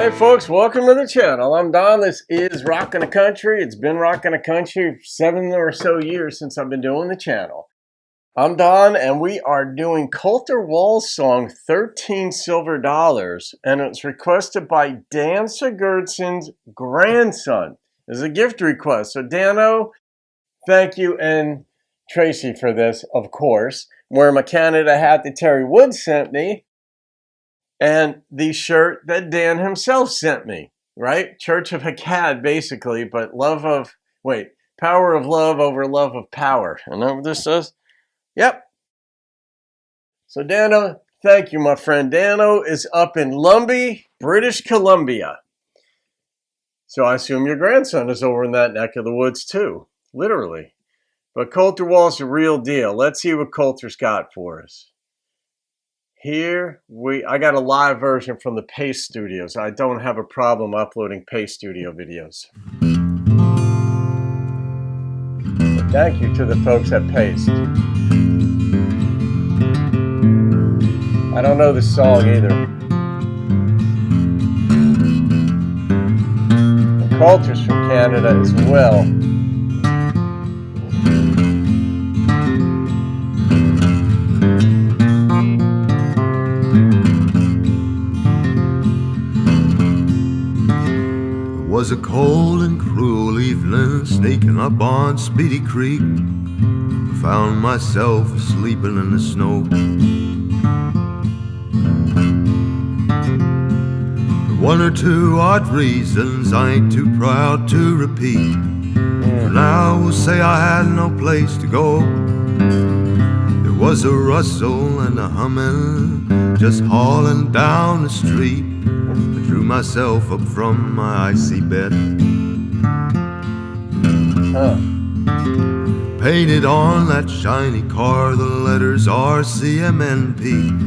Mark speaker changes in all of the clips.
Speaker 1: Hey folks, welcome to the channel. I'm Don. This is Rockin' the Country. It's been Rockin' the Country for 7 or so years since I've been doing the channel. I'm Don, and we are doing Colter Wall's song 13 Silver Dollars, and it's requested by Dan Sigurdson's grandson. It's a gift request. So Dano, thank you, and Tracy for this, of course. I'm wearing my Canada hat that Terry Wood sent me. And the shirt that Dan himself sent me, right? Church of Hakkad, basically, but power of love over love of power. And know what this says? Yep. So Dano, thank you, my friend. Dano is up in Lumbee, British Columbia. So I assume your grandson is over in that neck of the woods too, literally. But Colter Wall's the real deal. Let's see what Colter's got for us. I got a live version from the Pace Studios. I don't have a problem uploading Pace Studio videos. So thank you to the folks at Pace. I don't know this song either. The Colter's from Canada as well.
Speaker 2: Was a cold and cruel evening, sneaking up on Speedy Creek. Found myself sleeping in the snow. For one or two odd reasons I ain't too proud to repeat. For now we'll say I had no place to go. There was a rustle and a humming, just hauling down the street. Drew myself up from my icy bed. Painted on that shiny car the letters RCMNP. I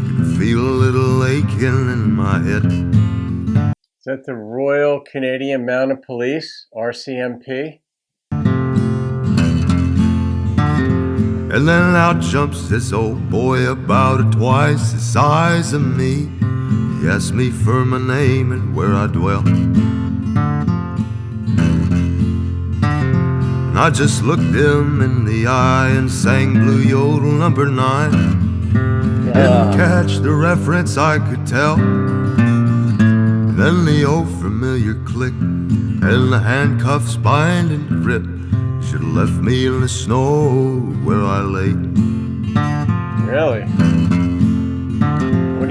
Speaker 2: could feel a little aching in my head.
Speaker 1: Is that the Royal Canadian Mounted Police, RCMP?
Speaker 2: And then out jumps this old boy about twice the size of me. He asked me for my name and where I dwell. And I just looked him in the eye and sang Blue Yodel number 9. Didn't catch the reference, I could tell. And then the old familiar click and the handcuffs binding grip should have left me in the snow where I lay.
Speaker 1: Really?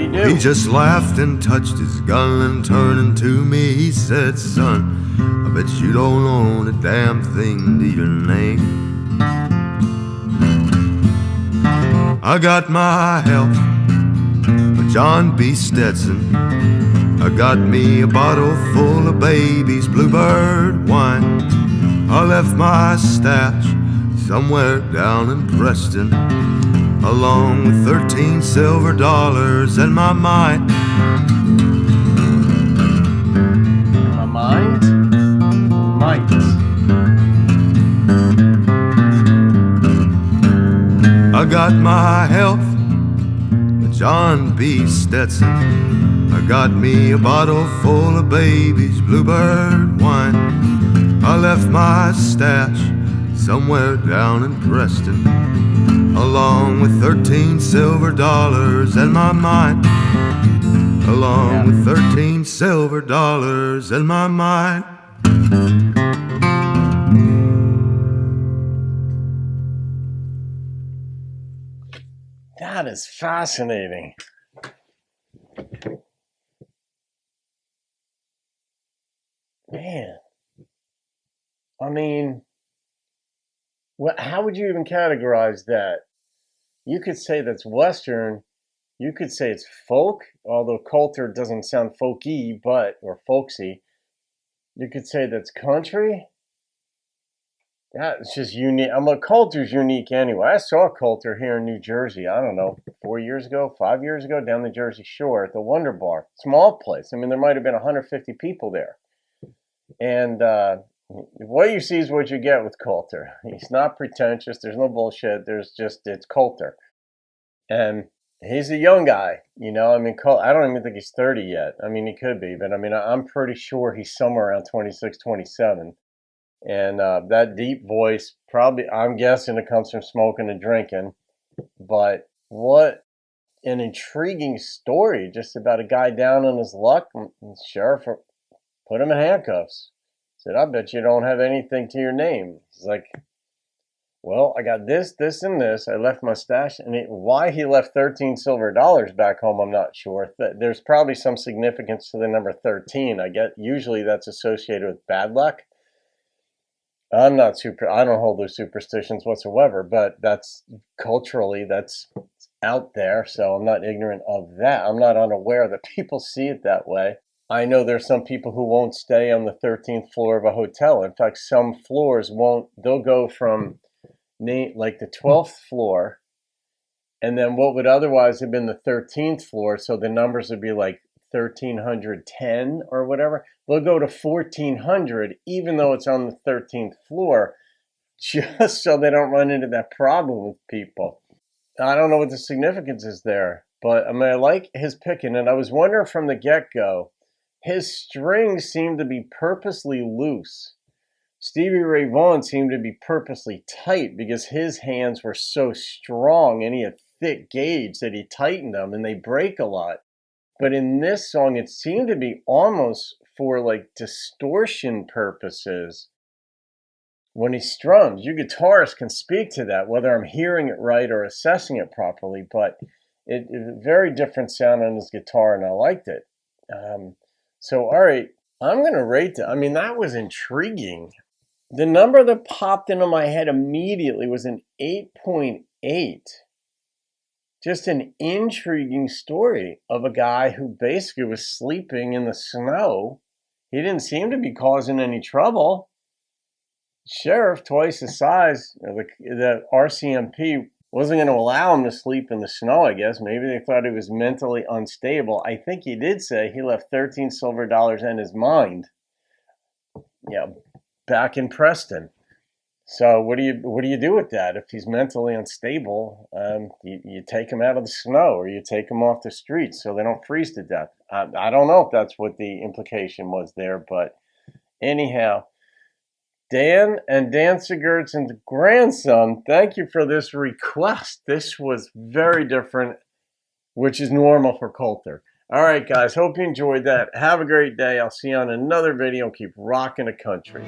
Speaker 2: He just laughed and touched his gun and turning to me he said, "Son, I bet you don't own a damn thing to your name." I got my help, a John B. Stetson. I got me a bottle full of baby's bluebird wine. I left my stash somewhere down in Preston, along with 13 silver dollars in my mind.
Speaker 1: My mind? Might.
Speaker 2: I got my health, a John B. Stetson. I got me a bottle full of baby's bluebird wine. I left my stash somewhere down in Preston, along with 13 silver dollars in my mind. Along with 13 silver dollars in my mind.
Speaker 1: That is fascinating. Man. I mean, how would you even categorize that? You could say that's Western. You could say it's folk, although Colter doesn't sound folky, or folksy. You could say that's country. That's just unique. Colter's unique anyway. I saw Colter here in New Jersey, I don't know, 4 years ago, 5 years ago, down the Jersey Shore at the Wonder Bar. Small place. I mean, there might have been 150 people there. And what you see is what you get with Colter. He's not pretentious. There's no bullshit. It's Colter. And He's a young guy, you know. I mean, I don't even think he's 30 yet. I mean, he could be, but I mean, I'm pretty sure he's somewhere around 26, 27. And that deep voice, probably, I'm guessing it comes from smoking and drinking. But what an intriguing story, just about a guy down on his luck. And the sheriff put him in handcuffs. Said, I bet you don't have anything to your name. He's like, well, I got this, this, and this. I left my stash. And why he left 13 silver dollars back home, I'm not sure. There's probably some significance to the number 13. I get usually that's associated with bad luck. I don't hold those superstitions whatsoever, but that's culturally, that's out there. So I'm not ignorant of that. I'm not unaware that people see it that way. I know there's some people who won't stay on the 13th floor of a hotel. In fact, some floors won't, they'll go from like the 12th floor, and then what would otherwise have been the 13th floor, so the numbers would be like 1310 or whatever, they'll go to 1400 even though it's on the 13th floor, just so they don't run into that problem with people. I don't know what the significance is there, but I mean, I like his picking, and I was wondering from the get-go, his strings seem to be purposely loose. Stevie Ray Vaughan seemed to be purposely tight because his hands were so strong and he had thick gauge that he tightened them and they break a lot. But in this song, it seemed to be almost for like distortion purposes. When he strums, you guitarists can speak to that, whether I'm hearing it right or assessing it properly, but it a very different sound on his guitar, and I liked it. So, all right, I'm going to rate that. I mean, that was intriguing. The number that popped into my head immediately was an 8.8. Just an intriguing story of a guy who basically was sleeping in the snow. He didn't seem to be causing any trouble. Sheriff, twice his size, the RCMP wasn't going to allow him to sleep in the snow, I guess. Maybe they thought he was mentally unstable. I think he did say he left 13 silver dollars in his mind. Yeah, back in Preston. So what do you do with that? If he's mentally unstable, you take him out of the snow or you take him off the streets so they don't freeze to death. I don't know if that's what the implication was there, but anyhow, Dan and Dan Sigurdson's grandson, thank you for this request. This was very different, which is normal for Colter. All right, guys, hope you enjoyed that. Have a great day. I'll see you on another video. Keep rocking the country.